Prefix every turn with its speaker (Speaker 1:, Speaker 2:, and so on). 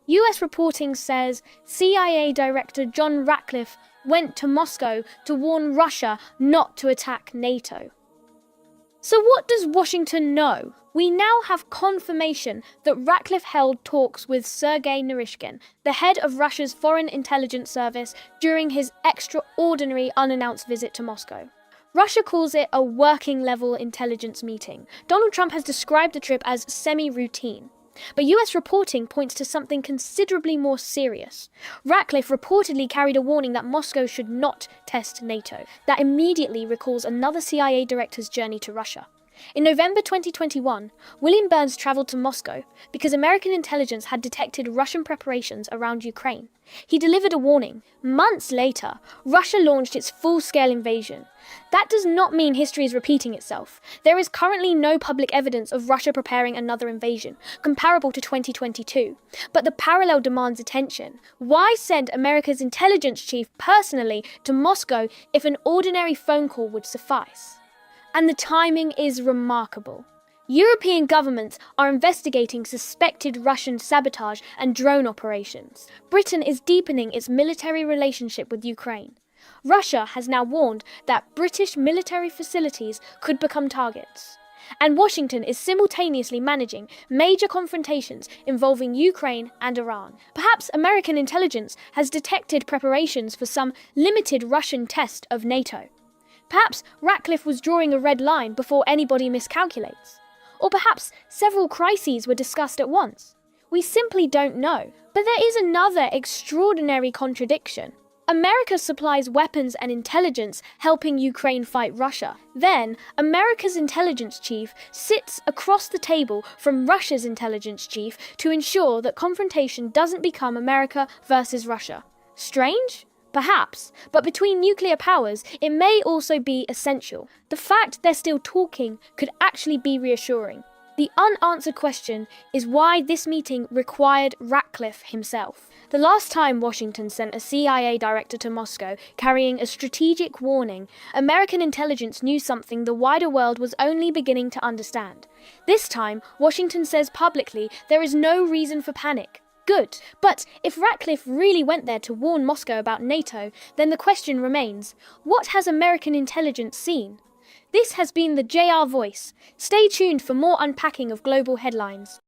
Speaker 1: US reporting says CIA Director John Ratcliffe went to Moscow to warn Russia not to attack NATO. So what does Washington know? We now have confirmation that Ratcliffe held talks with Sergei Naryshkin, the head of Russia's Foreign Intelligence Service, during his extraordinary unannounced visit to Moscow. Russia calls it a working-level intelligence meeting. Donald Trump has described the trip as semi-routine. But US reporting points to something considerably more serious. Ratcliffe reportedly carried a warning that Moscow should not test NATO. That immediately recalls another CIA director's journey to Russia. In November 2021, William Burns traveled to Moscow because American intelligence had detected Russian preparations around Ukraine. He delivered a warning. Months later, Russia launched its full-scale invasion. That does not mean history is repeating itself. There is currently no public evidence of Russia preparing another invasion, comparable to 2022. But the parallel demands attention. Why send America's intelligence chief personally to Moscow if an ordinary phone call would suffice? And the timing is remarkable. European governments are investigating suspected Russian sabotage and drone operations. Britain is deepening its military relationship with Ukraine. Russia has now warned that British military facilities could become targets. And Washington is simultaneously managing major confrontations involving Ukraine and Iran. Perhaps American intelligence has detected preparations for some limited Russian test of NATO. Perhaps Ratcliffe was drawing a red line before anybody miscalculates. Or perhaps several crises were discussed at once. We simply don't know. But there is another extraordinary contradiction. America supplies weapons and intelligence helping Ukraine fight Russia. Then, America's intelligence chief sits across the table from Russia's intelligence chief to ensure that confrontation doesn't become America versus Russia. Strange? Perhaps, but between nuclear powers, it may also be essential. The fact they're still talking could actually be reassuring. The unanswered question is why this meeting required Ratcliffe himself. The last time Washington sent a CIA director to Moscow carrying a strategic warning, American intelligence knew something the wider world was only beginning to understand. This time, Washington says publicly there is no reason for panic. Good. But if Ratcliffe really went there to warn Moscow about NATO, then the question remains, what has American intelligence seen? This has been the JR Voice. Stay tuned for more unpacking of global headlines.